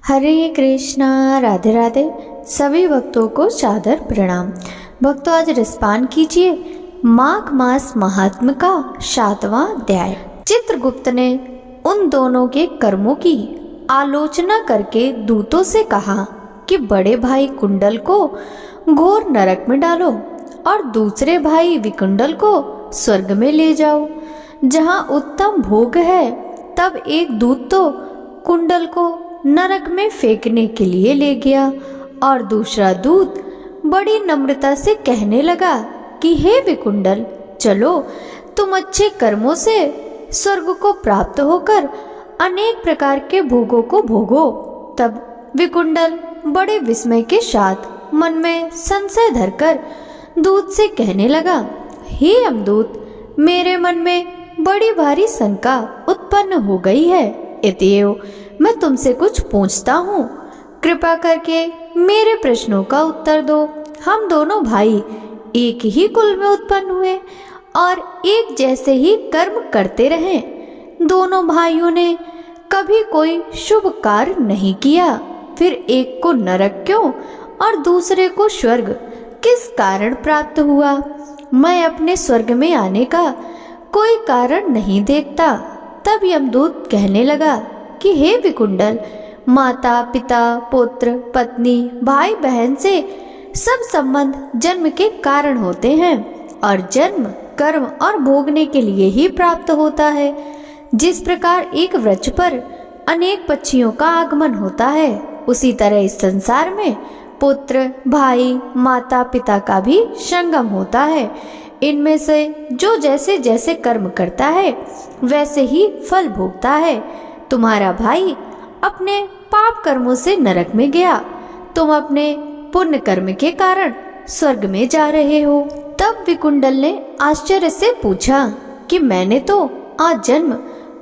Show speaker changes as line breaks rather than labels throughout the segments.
हरे कृष्णा, राधे राधे। सभी भक्तों को सादर प्रणाम। भक्तों, आज रसपान कीजिए माघ मास महात्म का 7वां अध्याय। चित्रगुप्त ने उन दोनों के कर्मों की आलोचना करके दूतों से कहा कि बड़े भाई कुंडल को घोर नरक में डालो और दूसरे भाई विकुंडल को स्वर्ग में ले जाओ, जहाँ उत्तम भोग है। तब एक दूत तो कुंडल को नरक में फेंकने के लिए ले गया और दूसरा दूत बड़ी नम्रता से कहने लगा कि हे विकुंडल, चलो तुम अच्छे कर्मों से स्वर्ग को प्राप्त होकर अनेक प्रकार के भोगों को भोगो। तब विकुंडल बड़े विस्मय के साथ मन में संशय धरकर दूत से कहने लगा, हे यमदूत, मेरे मन में बड़ी भारी शंका उत्पन्न हो गई है, अतएव मैं तुमसे कुछ पूछता हूँ। कृपा करके मेरे प्रश्नों का उत्तर दो। हम दोनों भाई एक ही कुल में उत्पन्न हुए और एक जैसे ही कर्म करते रहे। दोनों भाइयों ने कभी कोई शुभ कार्य नहीं किया, फिर एक को नरक क्यों और दूसरे को स्वर्ग किस कारण प्राप्त हुआ? मैं अपने स्वर्ग में आने का कोई कारण नहीं देखता। तब यमदूत कहने लगा कि हे विकुंडल, माता पिता पुत्र पत्नी भाई बहन से सब संबंध जन्म के कारण होते हैं और जन्म कर्म और भोगने के लिए ही प्राप्त होता है। जिस प्रकार एक वृक्ष पर अनेक पक्षियों का आगमन होता है, उसी तरह इस संसार में पुत्र भाई माता पिता का भी संगम होता है। इनमें से जो जैसे जैसे कर्म करता है वैसे ही फल भोगता है। तुम्हारा भाई अपने पाप कर्मों से नरक में गया, तुम अपने पुण्य कर्म के कारण स्वर्ग में जा रहे हो। तब विकुंडल ने आश्चर्य से पूछा कि मैंने तो आज जन्म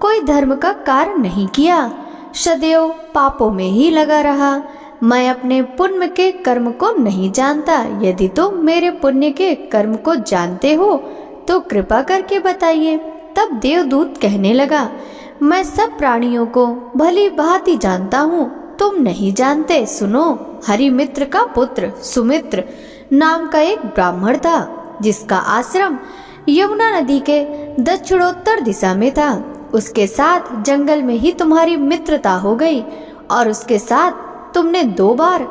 कोई धर्म का कार्य नहीं किया, सदैव पापों में ही लगा रहा। मैं अपने पुण्य के कर्म को नहीं जानता। यदि तो मेरे पुण्य के कर्म को जानते हो तो कृपा करके बताइए। तब देवदूत कहने लगा, मैं सब प्राणियों को भली भांति जानता हूँ, तुम नहीं जानते। सुनो, हरिमित्र का पुत्र सुमित्र नाम का एक ब्राह्मण था, जिसका आश्रम यमुना नदी के दक्षिणोत्तर दिशा में था। उसके साथ जंगल में ही तुम्हारी मित्रता हो गई और उसके साथ तुमने 2 बार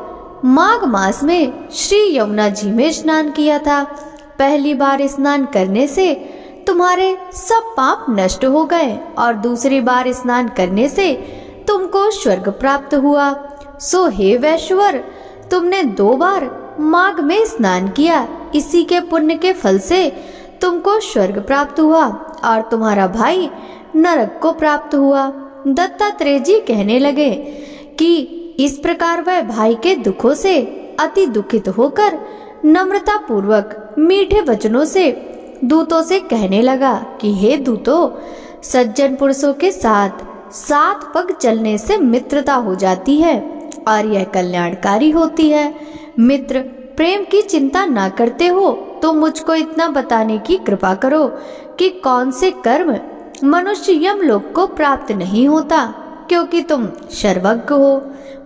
माघ मास में श्री यमुना जी में स्नान किया था। पहली बार स्नान करने से तुम्हारे सब पाप नष्ट हो गए और दूसरी बार स्नान करने से तुमको स्वर्ग प्राप्त हुआ। सो हे वैश्वर, तुमने 2 बार माघ में स्नान किया, इसी के पुण्य के फल से तुमको स्वर्ग प्राप्त हुआ और तुम्हारा भाई नरक को प्राप्त हुआ। दत्तात्रेय जी कहने लगे कि इस प्रकार वह भाई के दुखों से अति दुखित होकर नम्रता पूर्वक मीठे वचनों से दूतों से कहने लगा कि हे दूतों, सज्जन पुरुषों के साथ 7 पग चलने से मित्रता हो जाती है और यह कल्याणकारी होती है। मित्र प्रेम की चिंता ना करते हो तो मुझको इतना बताने की कृपा करो कि कौन से कर्म मनुष्य यमलोक को प्राप्त नहीं होता, क्योंकि तुम सर्वज्ञ हो।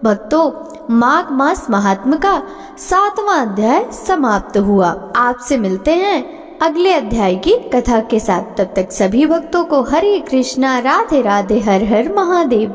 भक्तों, माघ मास महात्म का 7वां अध्याय समाप्त हुआ। आपसे मिलते हैं अगले अध्याय की कथा के साथ। तब तक सभी भक्तों को हरे कृष्णा, राधे राधे, हर हर महादेव।